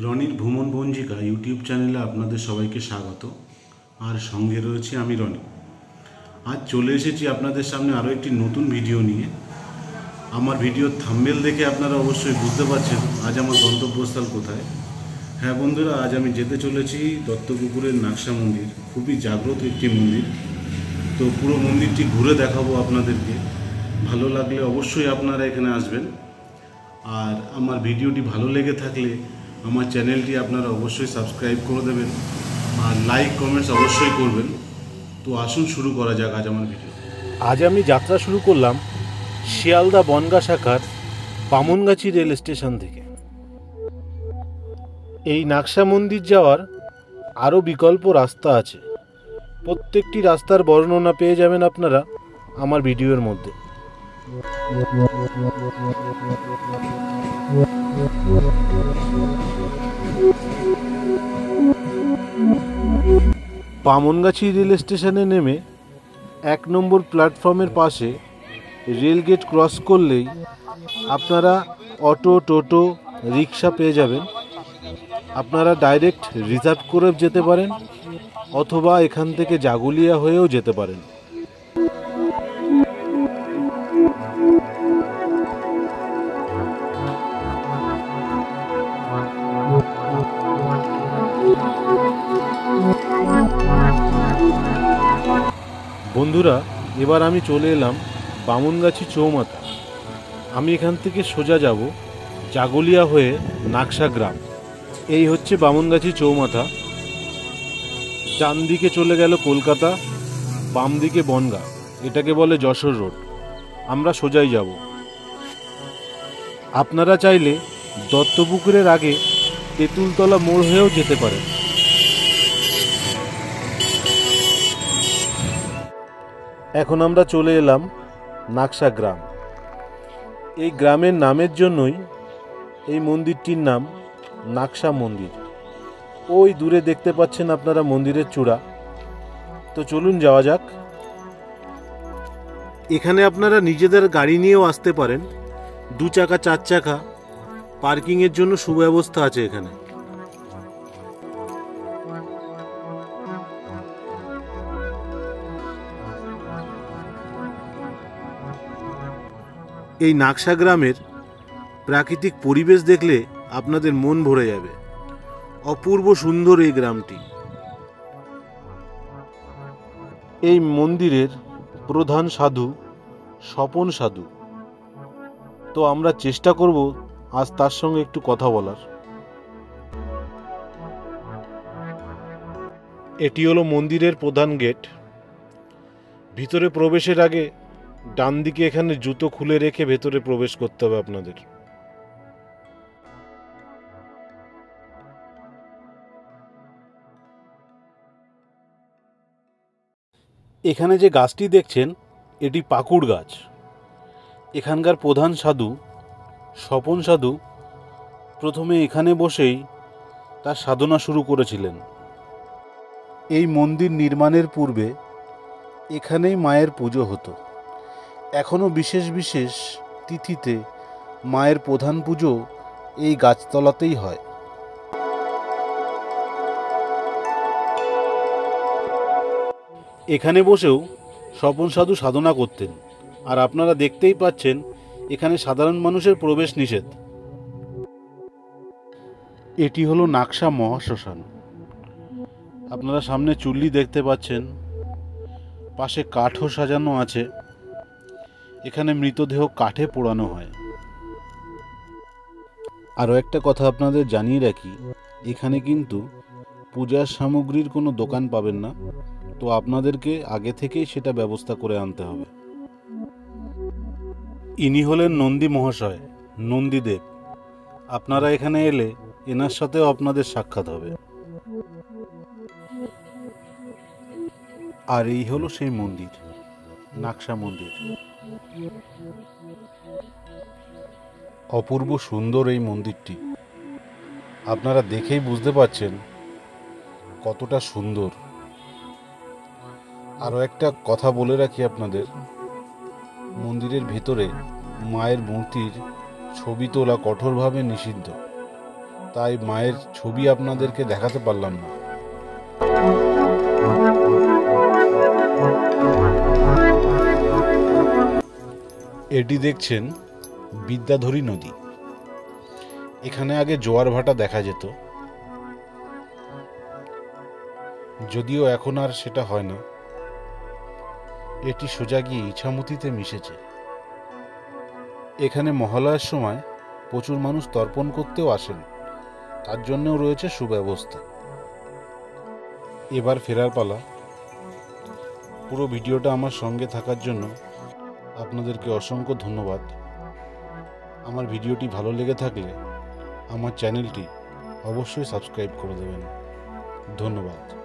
রনির ভ্রমণ পঞ্জিকা ইউটিউব চ্যানেলে আপনাদের সবাইকে স্বাগত। আর সঙ্গে রয়েছে আমি রনি। আজ চলে এসেছি আপনাদের সামনে আরও একটি নতুন ভিডিও নিয়ে। আমার ভিডিওর থাম্বনেল দেখে আপনারা অবশ্যই বুঝতে পারছেন আজ আমার গন্তব্যস্থল কোথায়। হ্যাঁ বন্ধুরা, আজ আমি যেতে চলেছি দত্তপুকুরের নাকশা মন্দির। খুবই জাগ্রত একটি মন্দির। তো পুরো মন্দিরটি ঘুরে দেখাবো আপনাদেরকে। ভালো লাগলে অবশ্যই আপনারা এখানে আসবেন। আর আমার ভিডিওটি ভালো লেগে থাকলে আমার চ্যানেলটি আপনারা অবশ্যই সাবস্ক্রাইব করে দেবেন আর লাইক কমেন্টস অবশ্যই করবেন। তো আসুন শুরু করা যাক আজ আমার ভিডিও। আজ আমি যাত্রা শুরু করলাম শিয়ালদা বনগাঁ শাখার বামনগাছি রেল স্টেশন থেকে। এই নাকশা মন্দির যাওয়ার আরও বিকল্প রাস্তা আছে। প্রত্যেকটি রাস্তার বর্ণনা পেয়ে যাবেন আপনারা আমার ভিডিওর মধ্যে। বামনগাছি রেল স্টেশনে নেমে 1 নম্বর প্ল্যাটফর্মের পাশে রেলগেট ক্রস করলেই আপনারা অটো, টোটো, রিক্সা পেয়ে যাবেন। আপনারা ডাইরেক্ট রিজার্ভ করে যেতে পারেন অথবা এখান থেকে জাগুলিয়া হয়েও যেতে পারেন। বন্ধুরা, এবার আমি চলে এলাম বামনগাছি চৌমাথা। আমি এখান থেকে সোজা যাব জাগুলিয়া হয়ে নাকশা গ্রাম। এই হচ্ছে বামনগাছি চৌমাথা। ডান দিকে চলে গেল কলকাতা, বাম দিকে বনগাঁ, এটাকে বলে যশোর রোড। আমরা সোজাই যাব। আপনারা চাইলে দত্তপুকুরের আগে তেঁতুলতলা মোড় হয়েও যেতে পারেন। এখন আমরা চলে এলাম নাকশা গ্রাম। এই গ্রামের নামের জন্যই এই মন্দিরটির নাম নাকশা মন্দির। ওই দূরে দেখতে পাচ্ছেন আপনারা মন্দিরের চূড়া। তো চলুন যাওয়া যাক। এখানে আপনারা নিজেদের গাড়ি নিয়েও আসতে পারেন। 2 চাকা 4 চাকা পার্কিংয়ের জন্য সুব্যবস্থা আছে এখানে। এই নাকশা গ্রামের প্রাকৃতিক পরিবেশ দেখলে আপনাদের মন ভরে যাবে। অপূর্ব সুন্দর এই গ্রামটি। এই মন্দিরের প্রধান সাধু স্বপন সাধু। তো আমরা চেষ্টা করব আজ তার সঙ্গে একটু কথা বলার। এটি হলো মন্দিরের প্রধান গেট। ভিতরে প্রবেশের আগে ডান দিকে এখানে জুতো খুলে রেখে ভেতরে প্রবেশ করতে হবে আপনাদের। এখানে যে গাছটি দেখছেন এটি পাকুড় গাছ। এখানকার প্রধান সাধু স্বপন সাধু প্রথমে এখানে বসেই তার সাধনা শুরু করেছিলেন। এই মন্দির নির্মাণের পূর্বে এখানেই মায়ের পুজো হতো। এখনও বিশেষ বিশেষ তিথিতে মায়ের প্রধান পুজো এই গাছতলাতেই হয়। এখানে বসেও স্বপন সাধু সাধনা করতেন। আর আপনারা দেখতেই পাচ্ছেন এখানে সাধারণ মানুষের প্রবেশ নিষেধ। এটি হলো নাকশা মহাশ্মশান। আপনারা সামনে চুল্লি দেখতে পাচ্ছেন, পাশে কাঠও সাজানো আছে। এখানে মৃতদেহ কাঠে পোড়ানো হয়। আরও একটা কথা আপনাদের জানিয়ে রাখি, এখানে কিন্তু পূজার সামগ্রীর কোনো দোকান পাবেন না। তো আপনাদেরকে আগে থেকেই সেটা ব্যবস্থা করে আনতে হবে। ইনি হলেন নন্দী মহাশয়, নন্দীদেব। আপনারা এখানে এলে এনার সাথেও আপনাদের সাক্ষাৎ হবে। আর এই হলো সেই মন্দির, নাকশা মন্দির। অপূর্ব সুন্দর এই মন্দিরটি। আপনারা দেখেই বুঝতে পারছেন কতটা সুন্দর। আরও একটা কথা বলে রাখি আপনাদের, মন্দিরের ভেতরে মায়ের মূর্তির ছবি তোলা কঠোরভাবে নিষিদ্ধ। তাই মায়ের ছবি আপনাদেরকে দেখাতে পারলাম না। এটি দেখছেন বিদ্যাধরী নদী। এখানে আগে জোয়ার ভাটা দেখা যেত, যদিও এখন আর সেটা হয় না। এটি সোজা গিয়ে ইছামতিতে মিশেছে। এখানে মহালয়ার সময় প্রচুর মানুষ তর্পণ করতেও আসেন, তার জন্যও রয়েছে সুব্যবস্থা। এবার ফেরার পালা। পুরো ভিডিওটা আমার সঙ্গে থাকার জন্য আপনাদেরকে অসংখ্য ধন্যবাদ। আমার ভিডিওটি ভালো লেগে থাকলে আমার চ্যানেলটি অবশ্যই সাবস্ক্রাইব করে দেবেন। ধন্যবাদ।